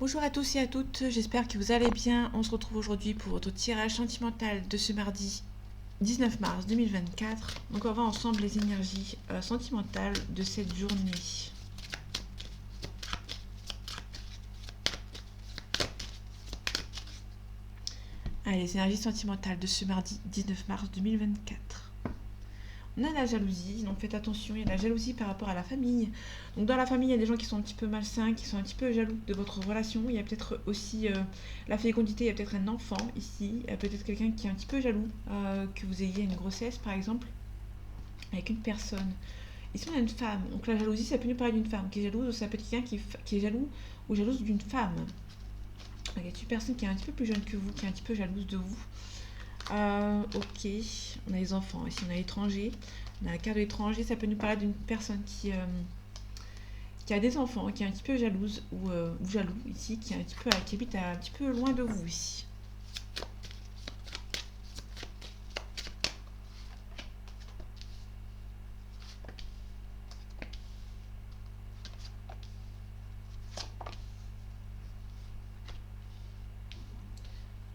Bonjour à tous et à toutes, j'espère que vous allez bien. On se retrouve aujourd'hui pour votre tirage sentimental de ce mardi 19 mars 2024. Donc on va voir ensemble les énergies sentimentales de cette journée. Allez, les énergies sentimentales de ce mardi 19 mars 2024. On a la jalousie, donc faites attention, il y a la jalousie par rapport à la famille. Donc dans la famille, il y a des gens qui sont un petit peu malsains, qui sont un petit peu jaloux de votre relation. Il y a peut-être aussi la fécondité, il y a peut-être un enfant ici, il y a peut-être quelqu'un qui est un petit peu jaloux, que vous ayez une grossesse par exemple, avec une personne. Ici on a une femme, donc la jalousie ça peut nous parler d'une femme qui est jalouse, ou ça peut être quelqu'un qui est jaloux ou jalouse d'une femme. Il y a une personne qui est un petit peu plus jeune que vous, qui est un petit peu jalouse de vous. Ok, on a les enfants, ici on a l'étranger, on a la carte de l'étranger, ça peut nous parler d'une personne qui a des enfants, qui est un petit peu jalouse ou jaloux ici, qui, est un petit peu, qui habite un petit peu loin de vous ici.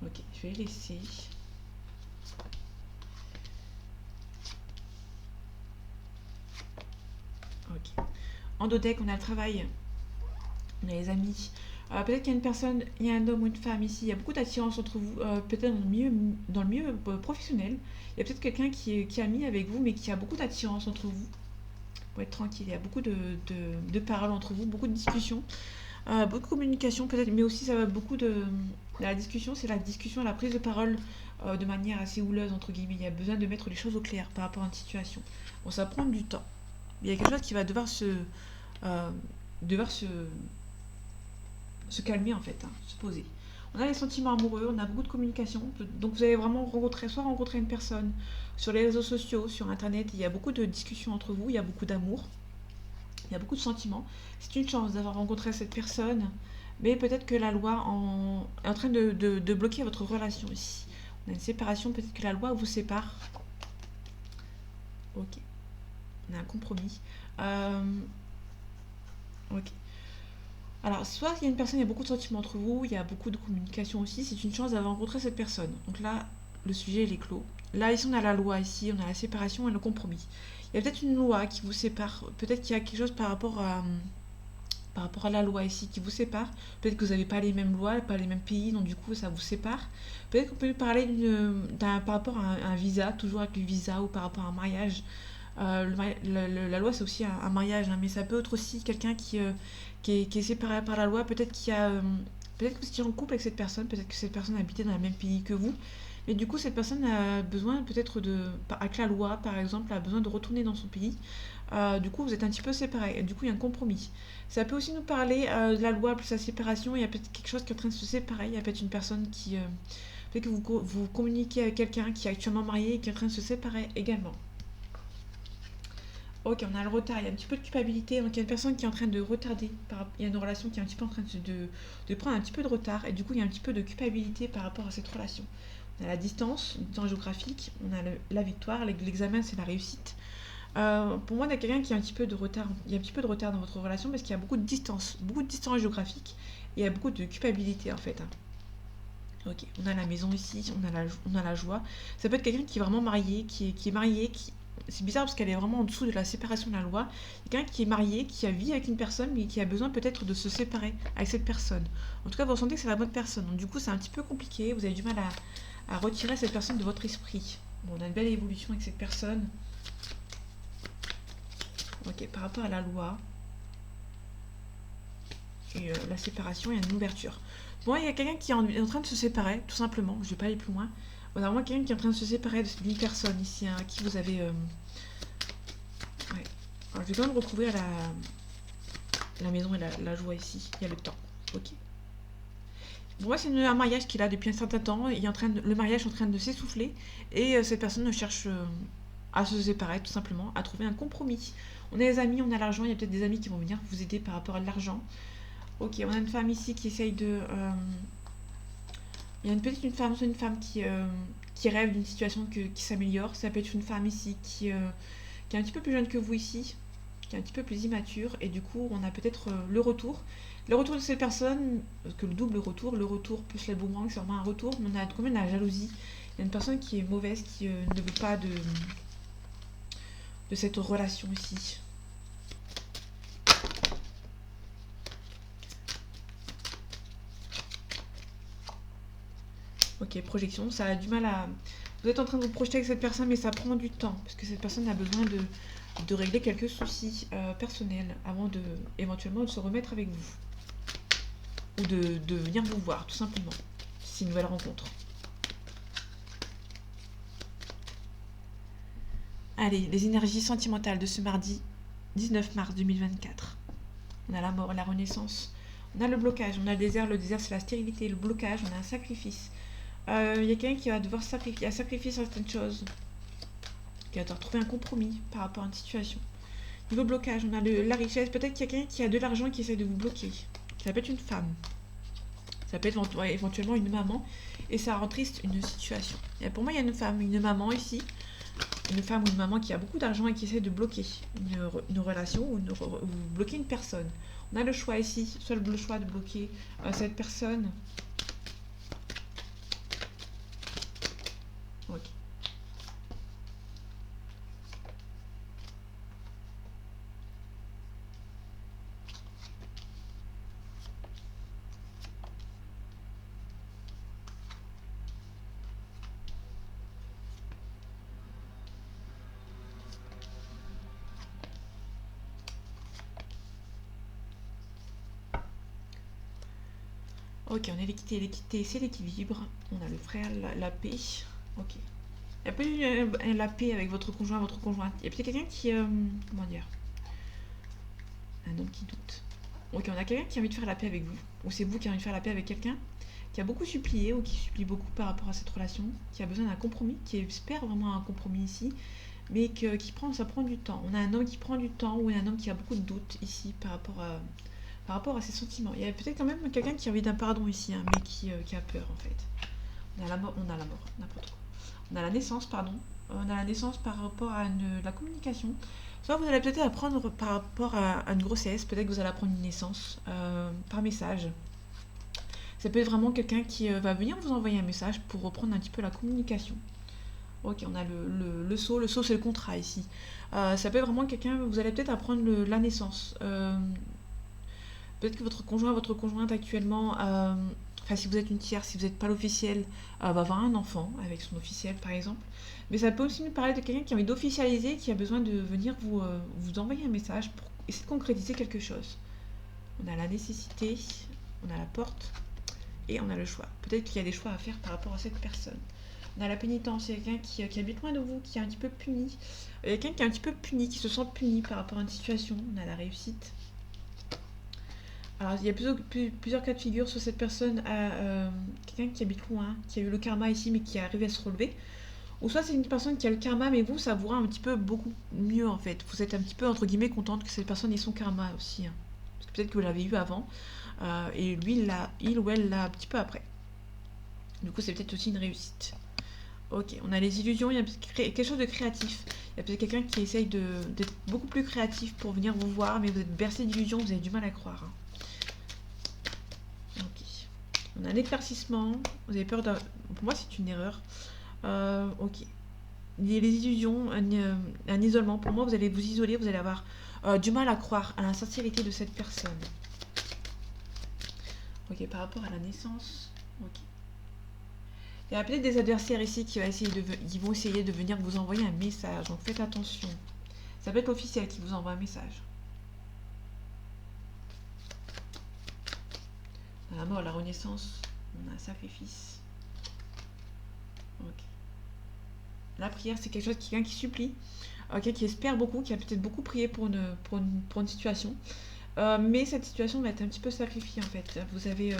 Ok, je vais laisser. Ok. En dos deck, on a le travail, on a les amis. Peut-être qu'il y a une personne, il y a un homme ou une femme ici, il y a beaucoup d'attirance entre vous, peut-être dans le milieu professionnel. Il y a peut-être quelqu'un qui est ami avec vous, mais qui a beaucoup d'attirance entre vous. Pour être tranquille, il y a beaucoup de paroles entre vous, beaucoup de discussions, beaucoup de communication peut-être, mais aussi ça va beaucoup de... La discussion, c'est la discussion, la prise de parole de manière assez houleuse, entre guillemets. Il y a besoin de mettre les choses au clair par rapport à une situation. Bon, ça va prendre du temps. Il y a quelque chose qui va euh, devoir se calmer en fait, hein, se poser. On a les sentiments amoureux, on a beaucoup de communication, donc vous allez vraiment rencontrer une personne sur les réseaux sociaux, sur internet, il y a beaucoup de discussions entre vous, il y a beaucoup d'amour, il y a beaucoup de sentiments. C'est une chance d'avoir rencontré cette personne, mais peut-être que la loi est en train de bloquer votre relation ici. On a une séparation, peut-être que la loi vous sépare. Ok, on a un compromis. Euh, ok. Alors, soit il y a une personne, il y a beaucoup de sentiments entre vous, il y a beaucoup de communication aussi, c'est une chance d'avoir rencontré cette personne. Donc là, le sujet il est clos. Là, ici, on a la loi, ici, on a la séparation et le compromis. Il y a peut-être une loi qui vous sépare, peut-être qu'il y a quelque chose par rapport à la loi ici qui vous sépare. Peut-être que vous n'avez pas les mêmes lois, pas les mêmes pays, donc du coup, ça vous sépare. Peut-être qu'on peut parler par rapport à un visa, toujours avec le visa ou par rapport à un mariage. La loi, c'est aussi un mariage, hein, mais ça peut être aussi quelqu'un qui est séparé par la loi. Peut-être qu'il y a, peut-être que vous étiez en couple avec cette personne, peut-être que cette personne habitait dans le même pays que vous, mais du coup, cette personne a besoin peut-être avec la loi, par exemple, a besoin de retourner dans son pays. Du coup, vous êtes un petit peu séparés. Du coup, il y a un compromis. Ça peut aussi nous parler de la loi plus la séparation. Il y a peut-être quelque chose qui est en train de se séparer. Il y a peut-être une personne qui, peut-être que vous communiquez avec quelqu'un qui est actuellement marié et qui est en train de se séparer également. Ok, on a le retard, il y a un petit peu de culpabilité, donc il y a une personne qui est en train de retarder, il y a une relation qui est un petit peu en train de prendre un petit peu de retard, et du coup il y a un petit peu de culpabilité par rapport à cette relation. On a la distance géographique, on a la victoire, l'examen c'est la réussite. Pour moi, il y a quelqu'un qui a un petit peu de retard, il y a un petit peu de retard dans votre relation parce qu'il y a beaucoup de distance géographique, et il y a beaucoup de culpabilité en fait, hein. Ok, on a la maison ici, on a la joie. Ça peut être quelqu'un qui est vraiment marié, qui est marié, c'est bizarre parce qu'elle est vraiment en dessous de la séparation de la loi. Quelqu'un qui est marié, qui a vie avec une personne, mais qui a besoin peut-être de se séparer avec cette personne. En tout cas, vous ressentez que c'est la bonne personne. Donc, du coup, c'est un petit peu compliqué. Vous avez du mal à retirer cette personne de votre esprit. Bon, on a une belle évolution avec cette personne. Ok, par rapport à la loi et la séparation, il y a une ouverture. Bon, il y a quelqu'un qui est en train de se séparer, tout simplement. Je vais pas aller plus loin. On a vraiment quelqu'un qui est en train de se séparer d'une personne ici, hein, à qui vous avez. Ouais. Alors, je vais quand même recouvrir la maison et la joie ici. Il y a le temps. Ok. Bon, moi, c'est un mariage qu'il a depuis un certain temps. Le mariage est en train de s'essouffler. Et cette personne cherche à se séparer, tout simplement, à trouver un compromis. On a des amis, on a l'argent. Il y a peut-être des amis qui vont venir vous aider par rapport à l'argent. Ok, on a une femme ici qui essaye de. Il y a peut-être une femme qui rêve d'une situation qui s'améliore. Ça peut être une femme ici qui est un petit peu plus jeune que vous ici. qui est un petit peu plus immature. Et du coup, on a peut-être le retour. Le retour de cette personne, que le double retour, le retour plus la boomerang, c'est vraiment un retour. Mais on a quand même la jalousie. Il y a une personne qui est mauvaise, qui ne veut pas de cette relation ici. Ok, projection, ça a du mal à... Vous êtes en train de vous projeter avec cette personne, mais ça prend du temps, parce que cette personne a besoin de régler quelques soucis personnels avant de éventuellement de se remettre avec vous. Ou de venir vous voir, tout simplement. C'est une nouvelle rencontre. Allez, les énergies sentimentales de ce mardi 19 mars 2024. On a la mort, la renaissance. On a le blocage, on a le désert c'est la stérilité, le blocage, on a un sacrifice. Il y a quelqu'un qui va devoir sacrifier certaines choses, qui va devoir trouver un compromis par rapport à une situation. Niveau blocage, on a la richesse. Peut-être qu'il y a quelqu'un qui a de l'argent qui essaie de vous bloquer. Ça peut être une femme. Ça peut être éventuellement une maman. Et ça rend triste une situation. Et pour moi, il y a une femme, une maman ici. Une femme ou une maman qui a beaucoup d'argent et qui essaie de bloquer une relation ou bloquer une personne. On a le choix ici, soit le choix de bloquer cette personne. Ok. Ok, on a l'équité. L'équité, c'est l'équilibre. On a le frère, la paix. Ok. Il y a pas eu la paix avec votre conjoint, votre conjointe. Il y a peut-être quelqu'un qui... comment dire? Un homme qui doute. Ok, on a quelqu'un qui a envie de faire la paix avec vous. Ou c'est vous qui avez envie de faire la paix avec quelqu'un qui a beaucoup supplié ou qui supplie beaucoup par rapport à cette relation, qui a besoin d'un compromis, qui espère vraiment un compromis ici, mais ça prend du temps. On a un homme qui prend du temps ou un homme qui a beaucoup de doutes ici par rapport à ses sentiments. Il y a peut-être quand même quelqu'un qui a envie d'un pardon ici, hein, mais qui a peur en fait. On a la mort, n'importe quoi. On a la naissance, pardon. On a la naissance par rapport à la communication. Soit vous allez peut-être apprendre par rapport à une grossesse, peut-être que vous allez apprendre une naissance par message. Ça peut être vraiment quelqu'un qui va venir vous envoyer un message pour reprendre un petit peu la communication. Ok, on a le sceau. Le sceau, c'est le contrat ici. Ça peut être vraiment quelqu'un, vous allez peut-être apprendre la naissance. Peut-être que votre conjoint, votre conjointe actuellement, enfin si vous êtes une tierce, si vous n'êtes pas l'officiel, va avoir un enfant avec son officiel par exemple. Mais ça peut aussi nous parler de quelqu'un qui a envie d'officialiser, qui a besoin de venir vous envoyer un message pour essayer de concrétiser quelque chose. On a la nécessité, on a la porte et on a le choix. Peut-être qu'il y a des choix à faire par rapport à cette personne. On a la pénitence, il y a quelqu'un qui habite loin de vous, qui est un petit peu puni. Il y a quelqu'un qui est un petit peu puni, qui se sent puni par rapport à une situation. On a la réussite. Alors, il y a plusieurs cas de figure sur cette personne. Quelqu'un qui habite loin, qui a eu le karma ici, mais qui est arrivé à se relever. Ou soit c'est une personne qui a le karma, mais vous, ça vous rend un petit peu beaucoup mieux en fait. Vous êtes un petit peu, entre guillemets, contente que cette personne ait son karma aussi. Hein. Parce que peut-être que vous l'avez eu avant. Et lui, il ou elle l'a un petit peu après. Du coup, c'est peut-être aussi une réussite. Ok, on a les illusions, il y a quelque chose de créatif. Il y a peut-être quelqu'un qui essaye d'être beaucoup plus créatif pour venir vous voir, mais vous êtes bercé d'illusions, vous avez du mal à croire. Hein. Ok. On a un éclaircissement. Vous avez peur d'un... Pour moi, c'est une erreur. Ok. Les illusions, un isolement. Pour moi, vous allez vous isoler, vous allez avoir du mal à croire à la sincérité de cette personne. Ok, par rapport à la naissance. Ok. Il y a peut-être des adversaires ici qui vont essayer de venir vous envoyer un message. Donc faites attention. Ça peut être l'officiel qui vous envoie un message. On a la mort, la renaissance. On a un sacrifice. Ok. La prière, c'est quelque chose, quelqu'un qui supplie. Quelqu'un qui espère beaucoup, qui a peut-être beaucoup prié pour une situation. Mais cette situation va être un petit peu sacrifiée en fait. Vous avez...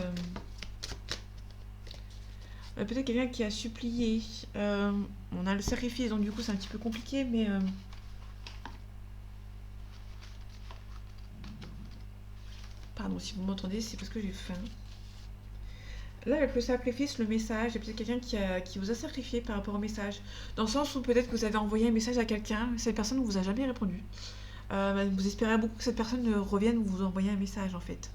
peut-être quelqu'un qui a supplié. On a le sacrifice, donc du coup c'est un petit peu compliqué, mais... Pardon, si vous m'entendez, c'est parce que j'ai faim. Là, avec le sacrifice, le message, il y a peut-être quelqu'un qui vous a sacrifié par rapport au message. Dans le sens où peut-être que vous avez envoyé un message à quelqu'un, cette personne ne vous a jamais répondu. Vous espérez beaucoup que cette personne revienne ou vous envoyer un message en fait.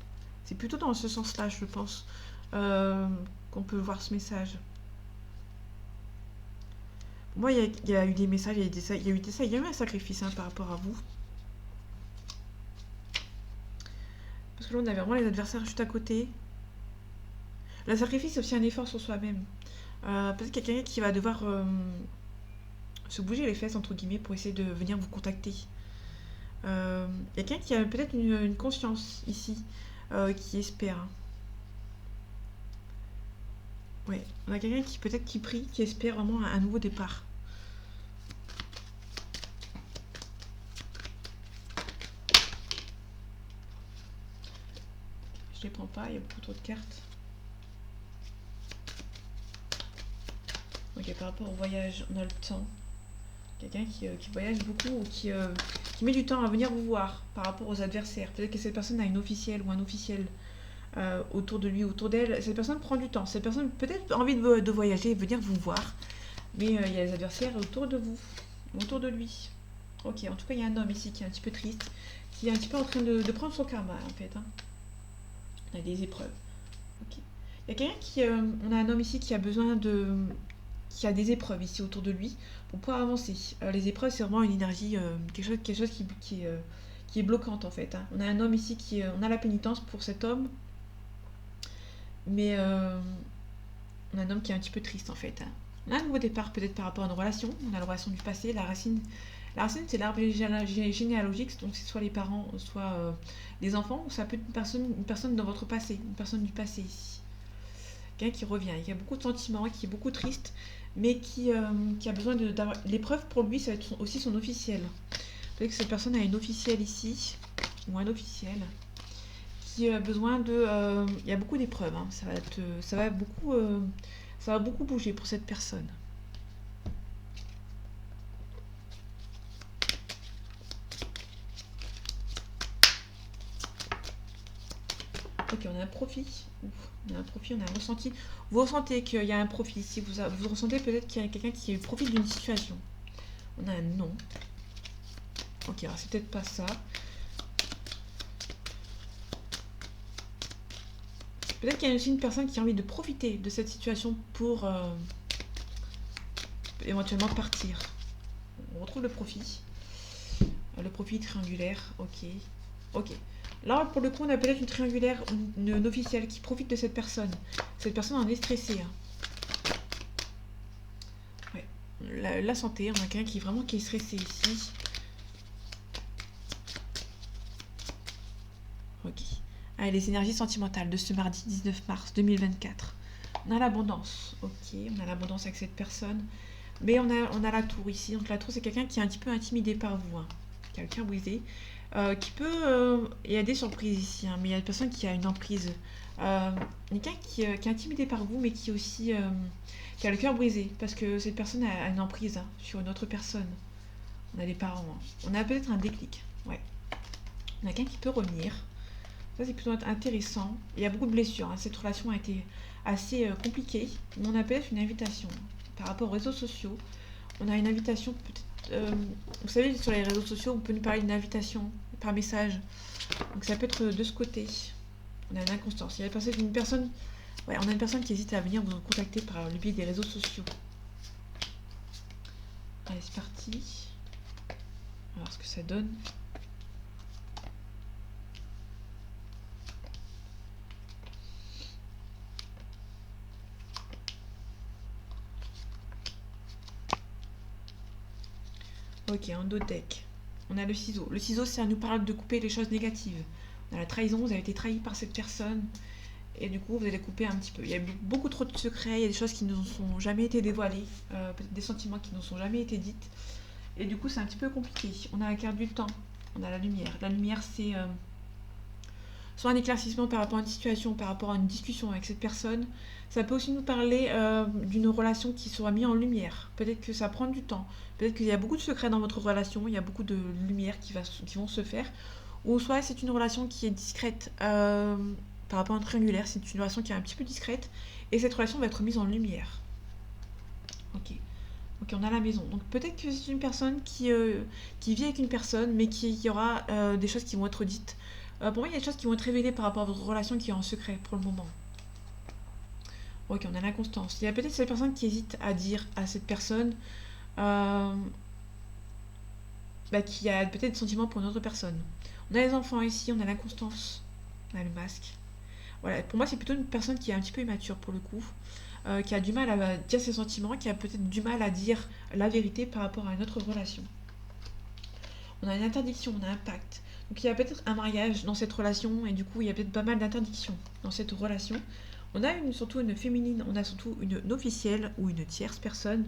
C'est plutôt dans ce sens-là, je pense, euh, qu'on peut voir ce message. Moi, il y a eu des messages, il y a eu des, il y a eu un sacrifice par rapport à vous. Parce que là, on avait vraiment les adversaires juste à côté. Le sacrifice, c'est aussi un effort sur soi-même. Peut-être qu'il y a quelqu'un qui va devoir se bouger les fesses, entre guillemets, pour essayer de venir vous contacter. Il y a quelqu'un qui a peut-être une conscience ici, qui espère. Ouais, on a quelqu'un qui peut-être qui prie, qui espère vraiment un nouveau départ. Je les prends pas, il y a beaucoup trop de cartes. Ok, par rapport au voyage, on a le temps. Quelqu'un qui voyage beaucoup ou qui met du temps à venir vous voir par rapport aux adversaires. Peut-être que cette personne a une officielle ou un officiel autour de lui, autour d'elle. Cette personne prend du temps. Cette personne peut-être a envie de voyager et venir vous voir. Mais il y a les adversaires autour de vous, autour de lui. Ok, en tout cas, il y a un homme ici qui est un petit peu triste, qui est un petit peu en train de prendre son karma en fait. On a des épreuves. Ok. Il y a quelqu'un qui. On a un homme ici qui a besoin de. Qui a des épreuves ici autour de lui pour pouvoir avancer. Les épreuves, c'est vraiment une énergie, quelque chose qui est bloquante en fait. On a un homme ici on a la pénitence pour cet homme, mais on a un homme qui est un petit peu triste en fait. On a un nouveau départ peut-être par rapport à une relation. On a la relation du passé, la racine. La racine, c'est l'arbre généalogique, donc c'est soit les parents, soit les enfants, ou ça peut être une personne dans votre passé, une personne du passé ici. Quelqu'un qui revient, qui a beaucoup de sentiments, qui est beaucoup triste, mais qui a besoin d'avoir. L'épreuve pour lui, ça va être aussi son officiel. Peut-être que cette personne a une officielle ici, ou un officiel, qui a besoin de. Il y a beaucoup d'épreuves, ça va beaucoup bouger pour cette personne. Ok, on a un profit. On a un profit, on a un ressenti. Vous ressentez qu'il y a un profit ici. Vous ressentez peut-être qu'il y a quelqu'un qui profite d'une situation. On a un non. Ok, alors c'est peut-être pas ça. Peut-être qu'il y a aussi une personne qui a envie de profiter de cette situation pour éventuellement partir. On retrouve le profit. Le profit triangulaire, ok. Ok. Là, pour le coup, on a peut-être une triangulaire, une officielle qui profite de cette personne. Cette personne en est stressée. Ouais. La santé, on a quelqu'un qui est stressé ici. Ok. Allez, les énergies sentimentales de ce mardi 19 mars 2024. On a l'abondance. Ok, on a l'abondance avec cette personne. Mais on a la tour ici. Donc la tour, c'est quelqu'un qui est un petit peu intimidé par vous. Qui a le cœur brisé. Qui peut. Il y a des surprises ici, mais il y a une personne qui a une emprise. Quelqu'un qui est intimidé par vous, mais qui aussi. Qui a le cœur brisé. Parce que cette personne a une emprise sur une autre personne. On a des parents. On a peut-être un déclic. Ouais. On a quelqu'un qui peut revenir. Ça, c'est plutôt intéressant. Il y a beaucoup de blessures. Cette relation a été assez compliquée. Mais on a peut-être une invitation. Par rapport aux réseaux sociaux, on a une invitation peut-être. Vous savez, sur les réseaux sociaux, on peut nous parler d'une invitation par message. Donc ça peut être de ce côté. On a une inconstance. Il y a une personne. Ouais, on a une personne qui hésite à venir vous contacter par le biais des réseaux sociaux. Allez, c'est parti. On va voir ce que ça donne. Ok, en dos deck. On a le ciseau. Le ciseau, ça nous parle de couper les choses négatives. On a la trahison, vous avez été trahi par cette personne. Et du coup, vous allez couper un petit peu. Il y a beaucoup trop de secrets, il y a des choses qui ne nous ont jamais été dévoilées, peut-être des sentiments qui ne nous ont jamais été dites. Et du coup, c'est un petit peu compliqué. On a la carte du temps, on a la lumière. La lumière, c'est soit un éclaircissement par rapport à une situation, par rapport à une discussion avec cette personne. Ça peut aussi nous parler d'une relation qui sera mise en lumière. Peut-être que ça prend du temps. Peut-être qu'il y a beaucoup de secrets dans votre relation, il y a beaucoup de lumière qui vont se faire. Ou soit c'est une relation qui est discrète par rapport à un triangulaire, c'est une relation qui est un petit peu discrète. Et cette relation va être mise en lumière. Ok. Ok, on a la maison. Donc peut-être que c'est une personne qui vit avec une personne, mais qui il y aura des choses qui vont être dites. Pour moi, il y a des choses qui vont être révélées par rapport à votre relation qui est en secret pour le moment. Ok, on a l'inconstance. Il y a peut-être cette personne qui hésite à dire à cette personne euh, qui a peut-être des sentiments pour une autre personne. On a les enfants ici, on a l'inconstance, on a le masque. Voilà, pour moi, c'est plutôt une personne qui est un petit peu immature pour le coup, qui a du mal à dire ses sentiments, qui a peut-être du mal à dire la vérité par rapport à une autre relation. On a une interdiction, on a un pacte. Donc il y a peut-être un mariage dans cette relation et du coup il y a peut-être pas mal d'interdictions dans cette relation. On a surtout une féminine, on a surtout une officielle ou une tierce personne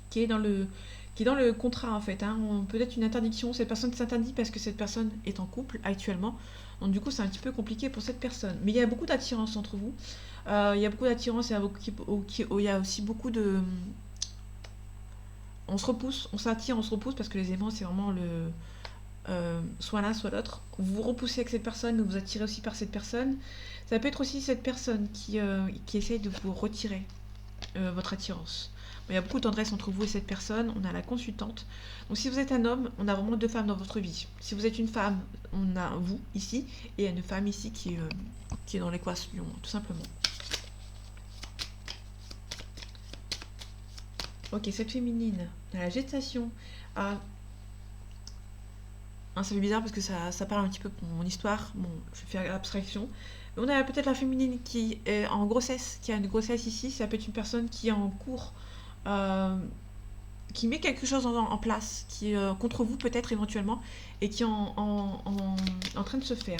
qui est dans le, qui est dans le contrat en fait. Hein. Peut-être une interdiction, cette personne s'interdit parce que cette personne est en couple actuellement. Donc du coup c'est un petit peu compliqué pour cette personne. Mais il y a beaucoup d'attirance entre vous. Il y a beaucoup d'attirance, il y a aussi beaucoup de... On se repousse, on s'attire, on se repousse parce que les aimants c'est vraiment le... soit l'un soit l'autre. Vous vous repoussez avec cette personne, mais vous attirez aussi par cette personne. Ça peut être aussi cette personne qui essaye de vous retirer votre attirance. Il y a beaucoup de tendresse entre vous et cette personne. On a la consultante. Donc si vous êtes un homme, on a vraiment deux femmes dans votre vie. Si vous êtes une femme, on a vous ici et une femme ici qui est dans l'équation, tout simplement. Ok, cette féminine, on a la gestation. Ah, hein, ça fait bizarre parce que ça parle un petit peu pour mon histoire. Bon, je vais faire abstraction. On a peut-être la féminine qui est en grossesse, qui a une grossesse ici. Ça peut être une personne qui est en cours, euh, qui met quelque chose en place, qui est contre vous peut-être éventuellement, et qui est en train de se faire.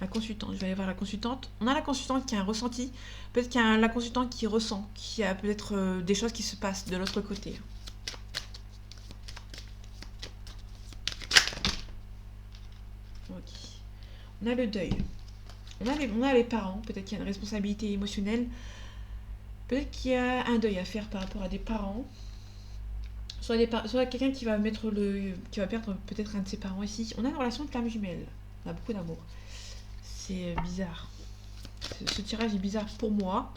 La consultante, je vais aller voir la consultante. On a la consultante qui a un ressenti. Peut-être qu'il y a la consultante qui ressent, qui a peut-être des choses qui se passent de l'autre côté. Ok. On a le deuil. On a les parents. Peut-être qu'il y a une responsabilité émotionnelle. Peut-être qu'il y a un deuil à faire par rapport à des parents. Soit quelqu'un qui va perdre peut-être un de ses parents ici. On a une relation de flamme jumelle. On a beaucoup d'amour. C'est bizarre. Ce tirage est bizarre pour moi.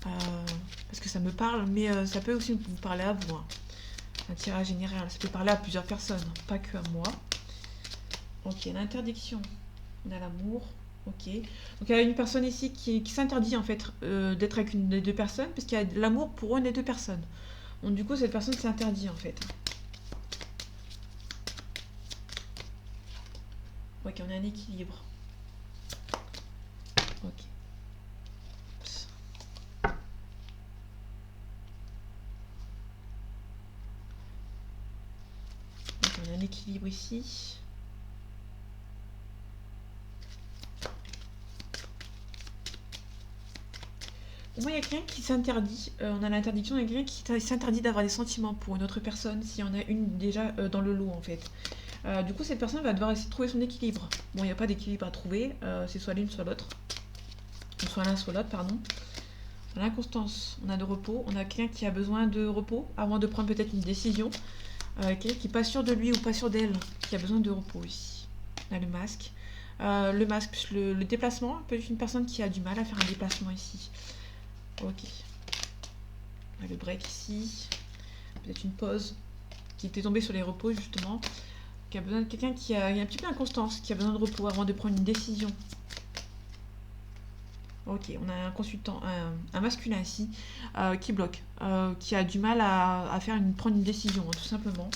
euh, parce que ça me parle, mais ça peut aussi vous parler à vous. Hein. Un tirage général, ça peut parler à plusieurs personnes, pas que à moi. Ok, l'interdiction. On a l'amour. Ok. Donc il y a une personne ici qui s'interdit en fait d'être avec une des deux personnes parce qu'il y a de l'amour pour une des deux personnes. Donc du coup cette personne s'interdit en fait. Ok, on a un équilibre. Ok. Oups. Ok, on a un équilibre ici. Pour moi, il y a quelqu'un qui s'interdit, on a l'interdiction, il y a quelqu'un qui s'interdit d'avoir des sentiments pour une autre personne s'il y en a une déjà dans le lot en fait. Du coup, cette personne va devoir essayer de trouver son équilibre. Bon, il n'y a pas d'équilibre à trouver, c'est soit l'une soit l'autre. Soit l'un soit l'autre, pardon. On a l'inconstance, on a de repos, on a quelqu'un qui a besoin de repos avant de prendre peut-être une décision. Quelqu'un qui n'est pas sûr de lui ou pas sûr d'elle, qui a besoin de repos ici. On a le masque. Le masque plus le déplacement, peut-être une personne qui a du mal à faire un déplacement ici. Ok. On a le break ici. Peut-être une pause qui était tombée sur les repos justement. Qui a besoin de quelqu'un qui a un petit peu d'inconstance, qui a besoin de repos avant de prendre une décision. Ok, on a un consultant, un masculin ici, qui bloque, qui a du mal à prendre une décision, hein, tout simplement.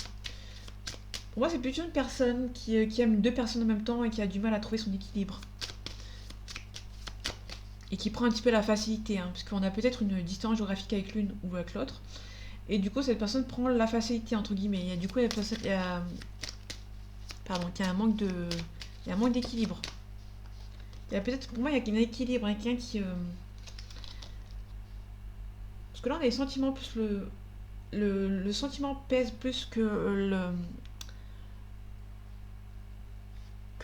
Pour moi, c'est plutôt une personne qui aime deux personnes en même temps et qui a du mal à trouver son équilibre. Et qui prend un petit peu la facilité, hein, parce qu'on a peut-être une distance géographique avec l'une ou avec l'autre. Et du coup, cette personne prend la facilité, entre guillemets. Et du coup, pardon, qu'il y a un manque de... Il y a un manque d'équilibre. Il y a peut-être, pour moi, il y a un équilibre, hein, quelqu'un qui... Parce que là, on a les sentiments plus le sentiment pèse plus que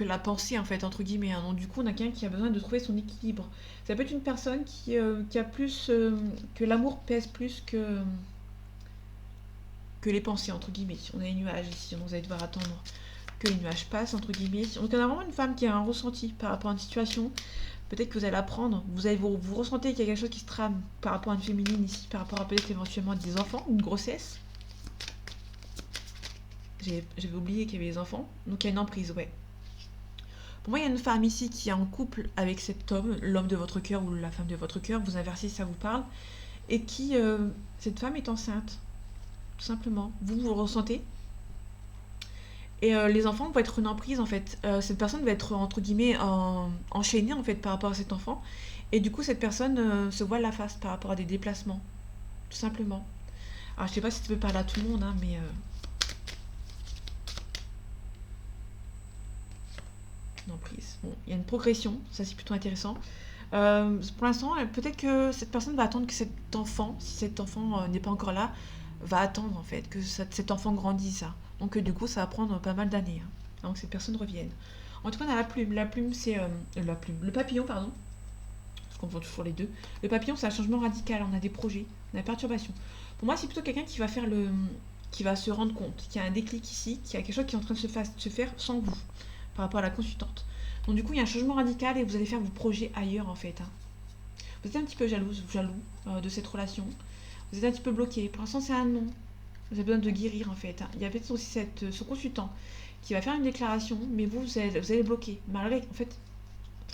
la pensée, en fait, entre guillemets. Hein. Donc, du coup, on a quelqu'un qui a besoin de trouver son équilibre. Ça peut être une personne qui a plus... que l'amour pèse plus que les pensées, entre guillemets. On a les nuages ici, donc vous allez devoir attendre que les nuages passent, entre guillemets. Donc, on a vraiment une femme qui a un ressenti par rapport à une situation. Peut-être que vous allez apprendre, vous ressentez qu'il y a quelque chose qui se trame par rapport à une féminine ici, par rapport à peut-être éventuellement des enfants, une grossesse. J'avais oublié qu'il y avait les enfants. Donc il y a une emprise, ouais. Pour moi, il y a une femme ici qui est en couple avec cet homme, l'homme de votre cœur ou la femme de votre cœur, vous inversez si ça vous parle, et qui, cette femme est enceinte, tout simplement. Vous le ressentez. Et les enfants vont être une emprise en fait. Cette personne va être entre guillemets enchaînée en fait par rapport à cet enfant. Et du coup, cette personne se voile la face par rapport à des déplacements, tout simplement. Alors, je sais pas si tu peux parler à tout le monde, hein, mais une emprise. Bon, il y a une progression, ça c'est plutôt intéressant. Pour l'instant, peut-être que cette personne va attendre que cet enfant, si cet enfant n'est pas encore là, va attendre en fait que cet enfant grandisse. Ça. Donc du coup, ça va prendre pas mal d'années, hein, avant que cette personne revienne. En tout cas, on a la plume. La plume, c'est la plume. Le papillon, pardon. Je confonds toujours les deux. Le papillon, c'est un changement radical. On a des projets, on a des perturbations. Pour moi, c'est plutôt quelqu'un qui va faire qui va se rendre compte, qui a un déclic ici, qui a quelque chose qui est en train de se faire sans vous, par rapport à la consultante. Donc du coup, il y a un changement radical et vous allez faire vos projets ailleurs en fait, hein. Vous êtes un petit peu jaloux de cette relation. Vous êtes un petit peu bloqué. Pour l'instant, c'est un non. Vous avez besoin de guérir en fait, hein. Il y a peut-être aussi ce consultant qui va faire une déclaration, mais vous allez bloquer. Malgré, en fait,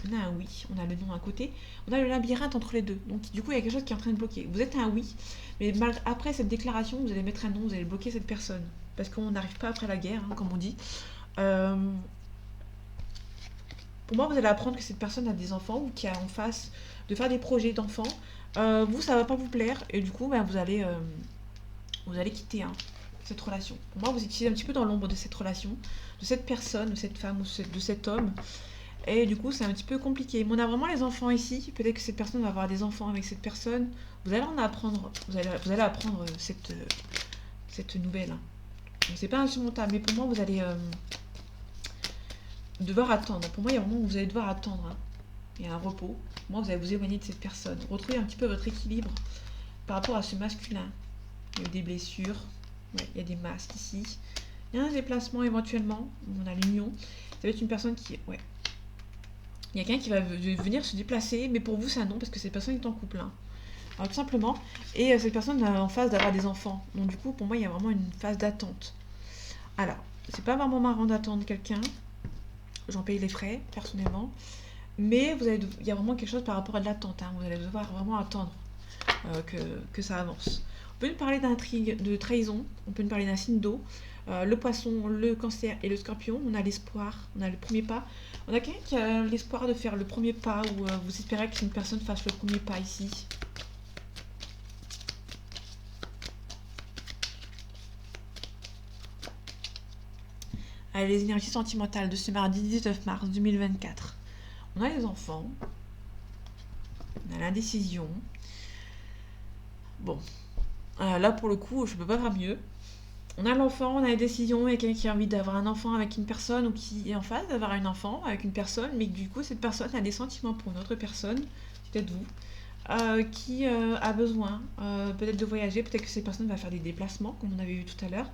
on a un oui, on a le non à côté, on a le labyrinthe entre les deux. Donc du coup, il y a quelque chose qui est en train de bloquer. Vous êtes un oui, mais après cette déclaration, vous allez mettre un non, vous allez bloquer cette personne. Parce qu'on n'arrive pas après la guerre, hein, comme on dit. Euh, pour moi, vous allez apprendre que cette personne a des enfants ou qui a en face de faire des projets d'enfants. Vous, ça va pas vous plaire et du coup, ben, vous allez quitter, hein, cette relation. Pour moi, vous étiez un petit peu dans l'ombre de cette relation, de cette personne, de cette femme ou de cet homme. Et du coup, c'est un petit peu compliqué. Mais on a vraiment les enfants ici. Peut-être que cette personne va avoir des enfants avec cette personne. Vous allez en apprendre. Vous allez apprendre cette nouvelle, hein. Donc, c'est pas insurmontable. Mais pour moi, vous allez devoir attendre. Pour moi, il y a un moment où vous allez devoir attendre, hein. Il y a un repos. Pour moi, vous allez vous éloigner de cette personne. Retrouver un petit peu votre équilibre par rapport à ce masculin. Il y a eu des blessures. Ouais, il y a des masques ici. Il y a un déplacement éventuellement. On a l'union. Ça va être une personne qui... Ouais. Il y a quelqu'un qui va venir se déplacer, mais pour vous, c'est un non, parce que cette personne est en couple, hein. Alors, tout simplement. Et cette personne est en phase d'avoir des enfants. Donc, du coup, pour moi, il y a vraiment une phase d'attente. Alors, c'est pas vraiment marrant d'attendre quelqu'un. J'en paye les frais, personnellement. Mais il y a vraiment quelque chose par rapport à de l'attente, hein. Vous allez devoir vraiment attendre que ça avance. On peut nous parler d'intrigue, de trahison. On peut nous parler d'un signe d'eau. Le poisson, le cancer et le scorpion. On a l'espoir, on a le premier pas. On a quelqu'un qui a l'espoir de faire le premier pas ou vous espérez qu'une personne fasse le premier pas ici. Allez, les énergies sentimentales de ce mardi 19 mars 2024. On a les enfants. On a l'indécision. Bon. Là, pour le coup, je peux pas faire mieux. On a l'enfant, on a les décisions, il y a quelqu'un qui a envie d'avoir un enfant avec une personne ou qui est en phase d'avoir un enfant avec une personne, mais que du coup, cette personne a des sentiments pour une autre personne, c'est peut-être vous, qui a besoin peut-être de voyager, peut-être que cette personne va faire des déplacements, comme on avait vu tout à l'heure.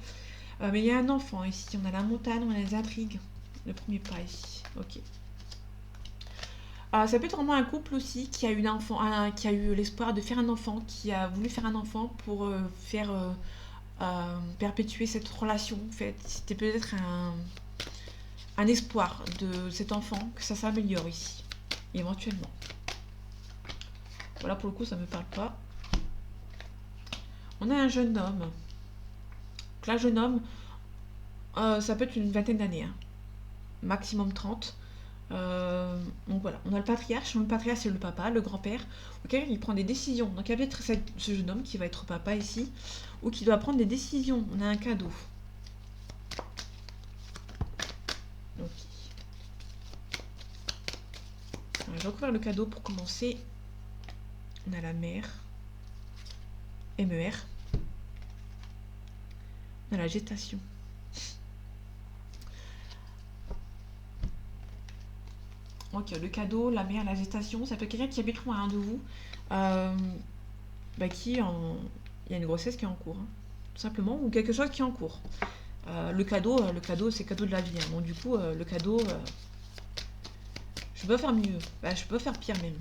Mais il y a un enfant ici, on a la montagne, on a les intrigues. Le premier pas ici, ok. Ça peut être vraiment un couple aussi qui a eu qui a eu l'espoir de faire un enfant, qui a voulu faire un enfant pour faire perpétuer cette relation. En fait, c'était peut-être un espoir de cet enfant que ça s'améliore ici, éventuellement. Voilà, pour le coup, ça me parle pas. On a un jeune homme. Donc là, jeune homme, ça peut être une vingtaine d'années, hein. Maximum 30. Donc voilà, on a le patriarche. Le patriarche, c'est le papa, le grand-père. Ok, il prend des décisions. Donc il y a peut-être ce jeune homme qui va être papa ici, ou qui doit prendre des décisions. On a un cadeau. Ok. Alors, je vais recouvrir le cadeau pour commencer. On a la mère. MER. On a la gestation. Ok, le cadeau, la mère, la gestation, ça peut être quelqu'un qui habite loin de vous, il y a une grossesse qui est en cours, hein, tout simplement, ou quelque chose qui est en cours. Le cadeau, c'est le cadeau de la vie, hein. Donc du coup, le cadeau, je peux pas faire mieux. Bah, je peux pas faire pire même.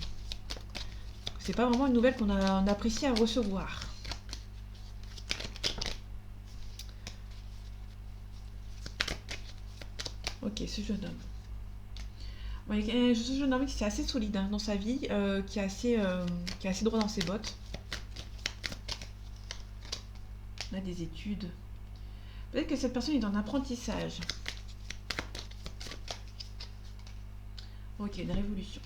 C'est pas vraiment une nouvelle on apprécie à recevoir. Ok, ce jeune homme. Bon, ce jeune homme qui est assez solide hein, dans sa vie, qui est assez droit dans ses bottes. On a des études. Peut-être que cette personne est en apprentissage. Ok, une révolution.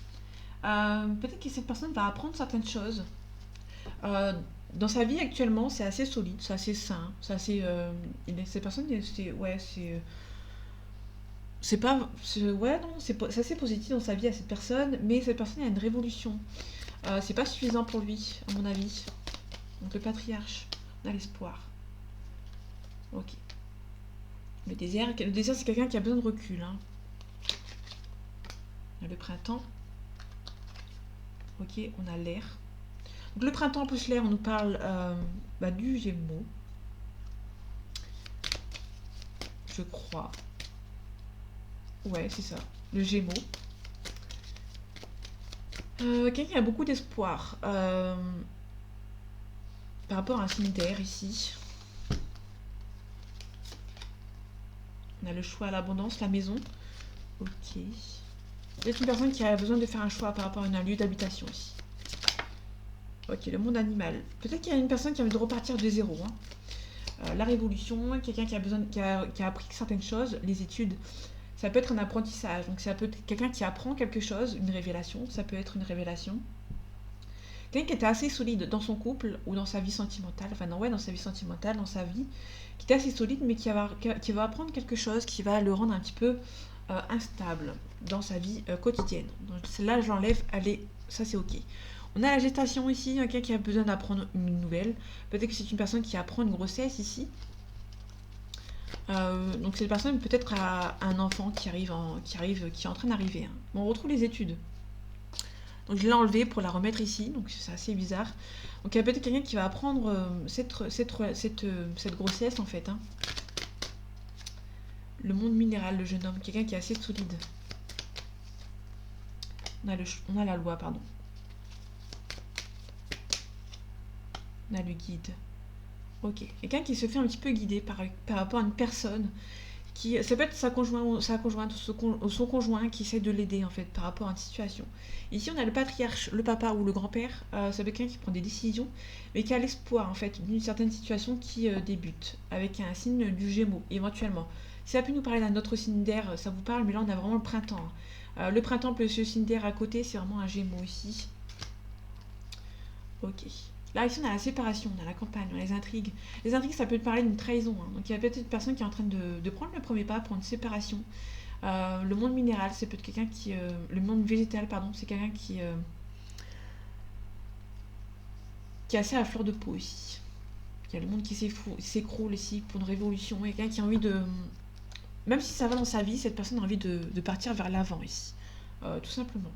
Peut-être que cette personne va apprendre certaines choses. Euh, dans sa vie actuellement, c'est assez solide, c'est assez sain, c'est assez. Cette personne, c'est pas. Ouais, non, c'est assez positif dans sa vie à cette personne, mais cette personne a une révolution. C'est pas suffisant pour lui, à mon avis. Donc le patriarche, on a l'espoir. Ok. Le désert c'est quelqu'un qui a besoin de recul. Hein. On a le printemps. Ok, on a l'air. Donc le printemps plus l'air, on nous parle du Gémeaux. Je crois. Ouais, c'est ça. Le Gémeaux. Quelqu'un qui a beaucoup d'espoir. Par rapport à un cimetière ici. On a le choix à l'abondance, la maison. Ok. Il y a une personne qui a besoin de faire un choix par rapport à un lieu d'habitation ici. Ok, le monde animal. Peut-être qu'il y a une personne qui a envie de repartir de zéro. Hein. La révolution, quelqu'un qui a appris certaines choses, les études. Ça peut être un apprentissage. Donc ça peut être quelqu'un qui apprend quelque chose, une révélation. Ça peut être une révélation. Quelqu'un qui était assez solide dans son couple ou dans sa vie sentimentale. Enfin non, ouais, dans sa vie sentimentale, dans sa vie. Qui était assez solide mais qui va apprendre quelque chose qui va le rendre un petit peu instable dans sa vie quotidienne. Donc celle-là, j'enlève, allez, ça c'est ok. On a la gestation ici, quelqu'un qui a besoin d'apprendre une nouvelle. Peut-être que c'est une personne qui apprend une grossesse ici. Donc cette personne peut-être a un enfant qui est en train d'arriver. Hein. Bon, on retrouve les études. Donc je l'ai enlevé pour la remettre ici, donc c'est assez bizarre. Donc il y a peut-être quelqu'un qui va apprendre cette grossesse en fait. Hein. Le monde minéral, le jeune homme, quelqu'un qui est assez solide. On a la loi, pardon. On a le guide. Ok. Quelqu'un qui se fait un petit peu guider par rapport à une personne. Ça peut être sa conjointe son conjoint qui essaie de l'aider en fait par rapport à une situation. Ici on a le patriarche, le papa ou le grand-père, ça peut être quelqu'un qui prend des décisions, mais qui a l'espoir en fait d'une certaine situation qui débute, avec un signe du Gémeaux éventuellement. Si ça peut nous parler d'un autre signe d'air, ça vous parle, mais là on a vraiment le printemps. Hein. Le printemps plus le signe d'air à côté, c'est vraiment un Gémeaux ici. Ok. Là, ici, on a la séparation, on a la campagne, on a les intrigues. Les intrigues, ça peut te parler d'une trahison. Hein. Donc, il y a peut-être une personne qui est en train de prendre le premier pas pour une séparation. Le monde minéral, c'est peut-être quelqu'un qui... le monde végétal, pardon, c'est quelqu'un qui est assez à fleur de peau ici. Il y a le monde qui s'écroule ici pour une révolution. Et quelqu'un qui a envie de... Même si ça va dans sa vie, cette personne a envie de partir vers l'avant ici. Tout simplement.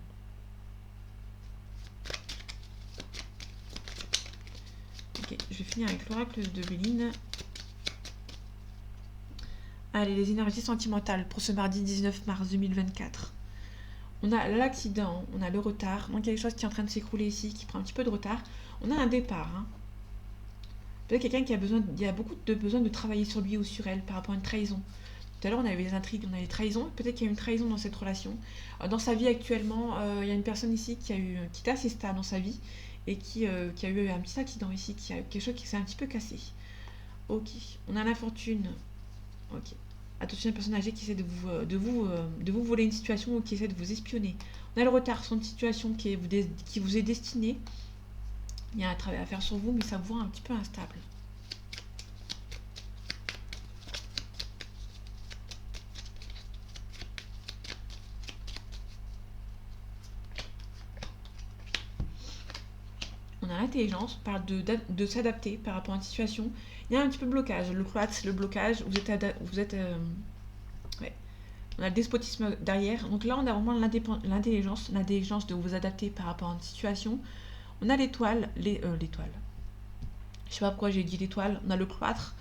Ok, je vais finir avec l'oracle de Béline. Allez, les énergies sentimentales pour ce mardi 19 mars 2024. On a l'accident, on a le retard, donc quelque chose qui est en train de s'écrouler ici, qui prend un petit peu de retard. On a un départ. Hein. Peut-être quelqu'un qui a beaucoup de besoin de travailler sur lui ou sur elle par rapport à une trahison. Tout à l'heure, on avait les intrigues, on a les trahisons. Peut-être qu'il y a une trahison dans cette relation. Dans sa vie actuellement, il y a une personne ici qui était assez stable dans sa vie et qui a eu un petit accident ici, qui a quelque chose qui s'est un petit peu cassé. Ok, on a l'infortune. Ok. Attention à une personne âgée qui essaie de vous voler une situation ou qui essaie de vous espionner. On a le retard sur une situation qui vous est destinée. Il y a un travail à faire sur vous, mais ça vous rend un petit peu instable. On a l'intelligence, on parle de s'adapter par rapport à une situation. Il y a un petit peu de blocage. Le cloître, c'est le blocage. Ouais. On a le despotisme derrière. Donc là, on a vraiment l'intelligence de vous adapter par rapport à une situation. On a l'étoile. L'étoile. Je sais pas pourquoi j'ai dit l'étoile. On a le cloître.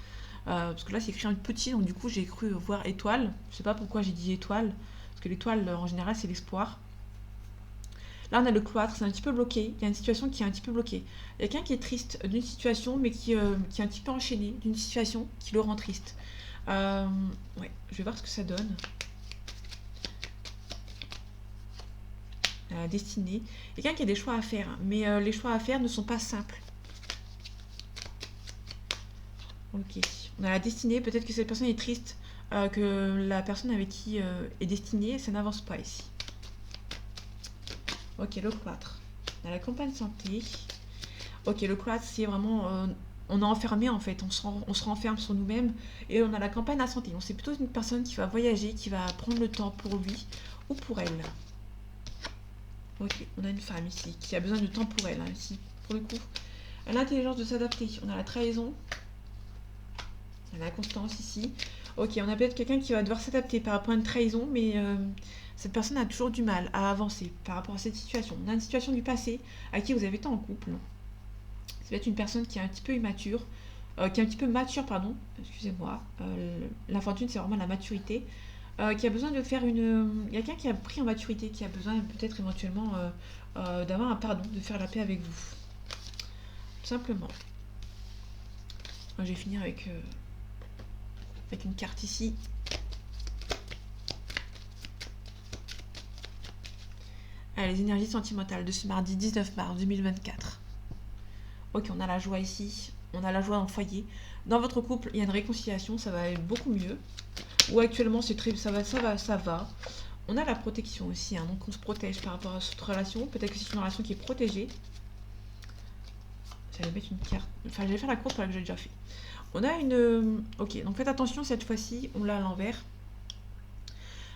Parce que là, c'est écrit en petit. Donc du coup, j'ai cru voir étoile. Je sais pas pourquoi j'ai dit étoile. Parce que l'étoile, en général, c'est l'espoir. Là, on a le cloître, c'est un petit peu bloqué. Il y a une situation qui est un petit peu bloquée. Il y a quelqu'un qui est triste d'une situation, mais qui est un petit peu enchaîné d'une situation qui le rend triste. Euh, ouais, je vais voir ce que ça donne. La destinée. Il y a quelqu'un qui a des choix à faire, mais les choix à faire ne sont pas simples. Ok. On a la destinée. Peut-être que cette personne est triste, que la personne avec qui est destinée, ça n'avance pas ici. Ok, le cloître. On a la campagne santé. Ok, le cloître, c'est vraiment... on est enfermé en fait, on se renferme sur nous-mêmes et on a la campagne à santé. Donc c'est plutôt une personne qui va voyager, qui va prendre le temps pour lui ou pour elle. Ok, on a une femme ici qui a besoin de temps pour elle, hein, ici, pour le coup. L'intelligence de s'adapter. On a la trahison. On a la constance ici. Ok, on a peut-être quelqu'un qui va devoir s'adapter par rapport à une trahison, mais cette personne a toujours du mal à avancer par rapport à cette situation. On a une situation du passé à qui vous avez été en couple. Ça va être une personne qui est un petit peu immature, qui est un petit peu mature, pardon, excusez-moi. L'infortune, c'est vraiment la maturité. Qui a besoin de faire une. Il y a quelqu'un qui a pris en maturité, qui a besoin peut-être éventuellement d'avoir un pardon, de faire la paix avec vous. Tout simplement. Je vais finir avec une carte ici. Allez, les énergies sentimentales de ce mardi 19 mars 2024. Ok, on a la joie ici, on a la joie dans le foyer. Dans votre couple, il y a une réconciliation, ça va aller beaucoup mieux. Ou actuellement, c'est très, ça va. On a la protection aussi, hein, donc on se protège par rapport à cette relation. Peut-être que c'est une relation qui est protégée. J'allais mettre une carte, enfin j'allais faire la course, que j'ai déjà fait. On a une... Ok, donc faites attention cette fois-ci, on l'a à l'envers.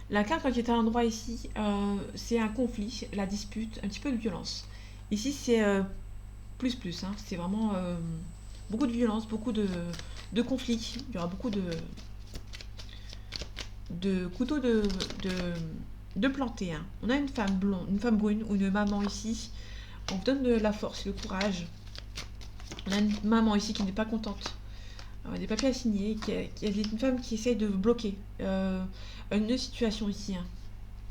La carte quand il est à l'endroit ici, c'est un conflit, la dispute, un petit peu de violence. Ici c'est plus, hein, c'est vraiment beaucoup de violence, beaucoup de conflits. Il y aura beaucoup de couteaux de planter, hein. On a une femme blonde, une femme brune ou une maman ici. On vous donne de la force, le courage. On a une maman ici qui n'est pas contente. Des papiers à signer. Il y a une femme qui essaye de bloquer une situation ici, hein.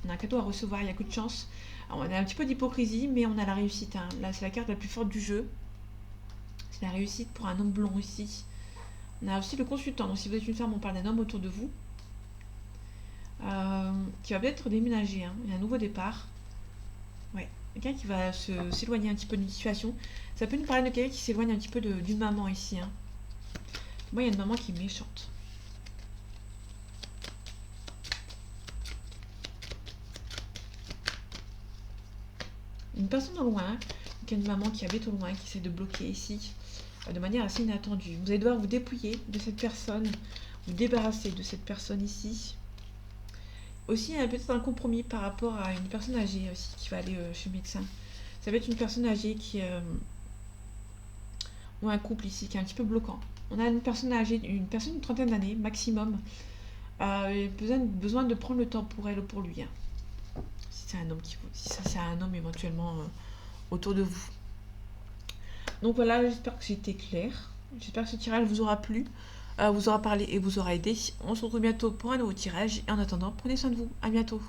On a un cadeau à recevoir, il y a coup de chance. Alors, on a un petit peu d'hypocrisie, mais on a la réussite, hein. Là, c'est la carte la plus forte du jeu. C'est la réussite pour un homme blond ici. On a aussi le consultant. Donc, si vous êtes une femme, on parle d'un homme autour de vous. Qui va peut-être déménager, hein. Il y a un nouveau départ. Ouais. Quelqu'un qui va s'éloigner un petit peu d'une situation. Ça peut nous parler de quelqu'un qui s'éloigne un petit peu d'une maman ici, hein. Moi, il y a une maman qui est méchante. Une personne au loin, donc une maman qui habite au loin, qui essaie de bloquer ici, de manière assez inattendue. Vous allez devoir vous dépouiller de cette personne, vous débarrasser de cette personne ici. Aussi, il y a peut-être un compromis par rapport à une personne âgée aussi qui va aller chez le médecin. Ça va être une personne âgée qui... ou un couple ici qui est un petit peu bloquant. On a une personne âgée, une personne d'une trentaine d'années maximum, besoin de prendre le temps pour elle ou pour lui, hein. Si c'est un homme si ça c'est un homme éventuellement autour de vous. Donc voilà, j'espère que c'était clair. J'espère que ce tirage vous aura plu, vous aura parlé et vous aura aidé. On se retrouve bientôt pour un nouveau tirage. Et en attendant, prenez soin de vous. À bientôt.